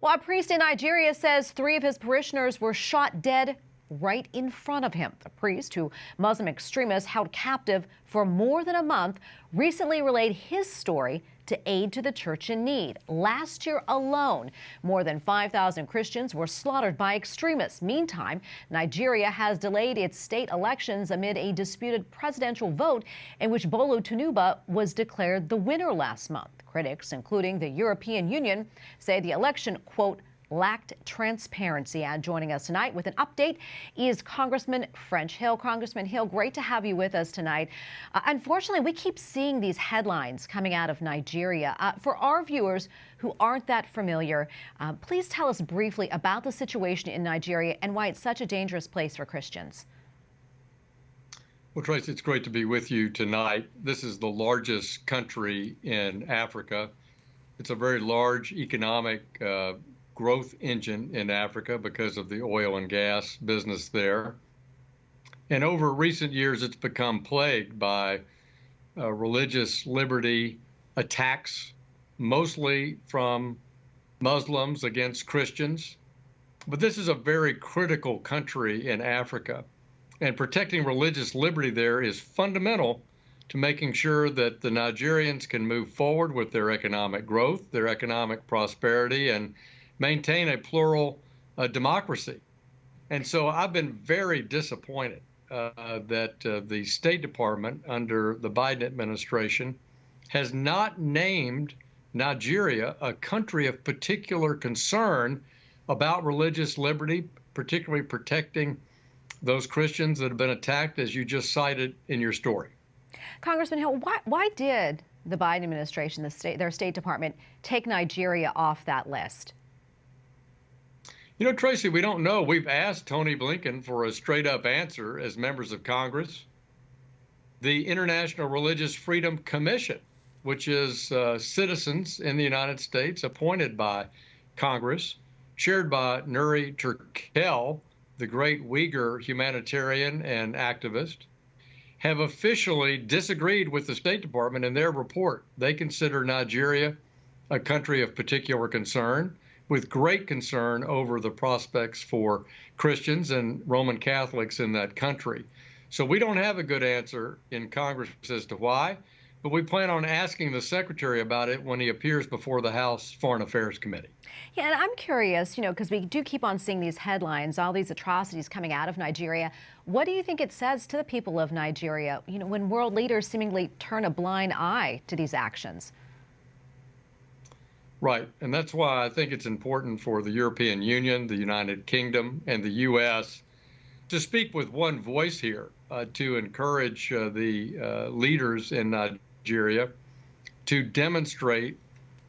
Well, a priest in Nigeria says 3 of his parishioners were shot dead right in front of him. The priest, who Muslim extremists held captive for more than a month, recently relayed his story to aid to the church in need. Last year alone, more than 5,000 Christians were slaughtered by extremists. Meantime, Nigeria has delayed its state elections amid a disputed presidential vote in which Bola Tinubu was declared the winner last month. Critics, including the European Union, say the election, quote, lacked transparency. And joining us tonight with an update is Congressman French Hill. Congressman Hill, great to have you with us tonight. Unfortunately, we keep seeing these headlines coming out of Nigeria. For our viewers who aren't that familiar, please tell us briefly about the situation in Nigeria and why it's such a dangerous place for Christians. Well, Tracy, it's great to be with you tonight. This is the largest country in Africa. It's a very large economic growth engine in Africa because of the oil and gas business there. And over recent years, it's become plagued by religious liberty attacks, mostly from Muslims against Christians. But this is a very critical country in Africa. And protecting religious liberty there is fundamental to making sure that the Nigerians can move forward with their economic growth, their economic prosperity, and maintain a plural democracy. And so I've been very disappointed that the State Department under the Biden administration has not named Nigeria a country of particular concern about religious liberty, particularly protecting those Christians that have been attacked, as you just cited in your story. Congressman Hill, why did the Biden administration, their State Department, take Nigeria off that list? You know, Tracy, we don't know. We've asked Tony Blinken for a straight-up answer as members of Congress. The International Religious Freedom Commission, which is citizens in the United States appointed by Congress, chaired by Nuri Turkel, the great Uyghur humanitarian and activist, have officially disagreed with the State Department in their report. They consider Nigeria a country of particular concern, with great concern over the prospects for Christians and Roman Catholics in that country. So we don't have a good answer in Congress as to why, but we plan on asking the Secretary about it when he appears before the House Foreign Affairs Committee. Yeah, and I'm curious, because we do keep on seeing these headlines, all these atrocities coming out of Nigeria. What do you think it says to the people of Nigeria, when world leaders seemingly turn a blind eye to these actions? Right, and that's why I think it's important for the European Union, the United Kingdom, and the U.S. to speak with one voice here, to encourage the leaders in Nigeria to demonstrate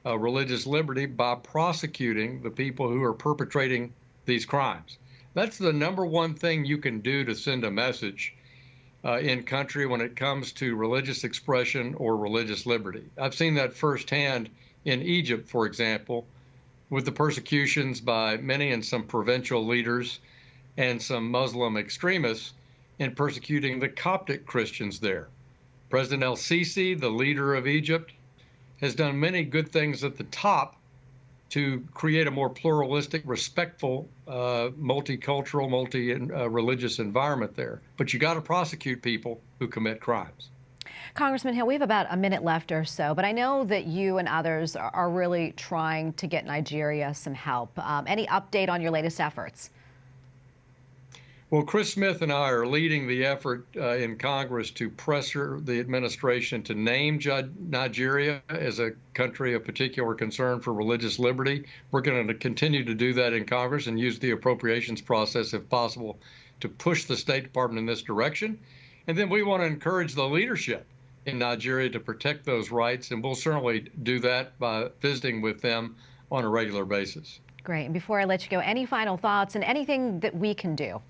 religious liberty by prosecuting the people who are perpetrating these crimes. That's the number one thing you can do to send a message in country when it comes to religious expression or religious liberty. I've seen that firsthand in Egypt, for example, with the persecutions by many and some provincial leaders and some Muslim extremists in persecuting the Coptic Christians there. President el-Sisi, the leader of Egypt, has done many good things at the top to create a more pluralistic, respectful, multicultural, multi-religious environment there. But you got to prosecute people who commit crimes. Congressman Hill, we have about a minute left or so, but I know that you and others are really trying to get Nigeria some help. Any update on your latest efforts? Well, Chris Smith and I are leading the effort in Congress to pressure the administration to name Nigeria as a country of particular concern for religious liberty. We're going to continue to do that in Congress and use the appropriations process, if possible, to push the State Department in this direction. And then we want to encourage the leadership in Nigeria to protect those rights, and we'll certainly do that by visiting with them on a regular basis. Great. And before I let you go, any final thoughts and anything that we can do?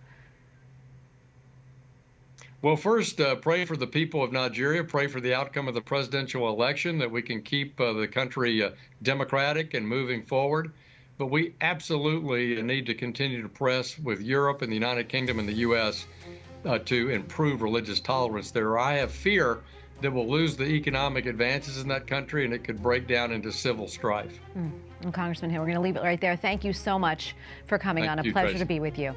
Well, first, pray for the people of Nigeria, pray for the outcome of the presidential election, that we can keep the country democratic and moving forward. But we absolutely need to continue to press with Europe and the United Kingdom and the U.S. To improve religious tolerance there. I have fear that will lose the economic advances in that country, and it could break down into civil strife. And Congressman Hill, we're going to leave it right there. Thank you so much for coming on. A pleasure to be with you.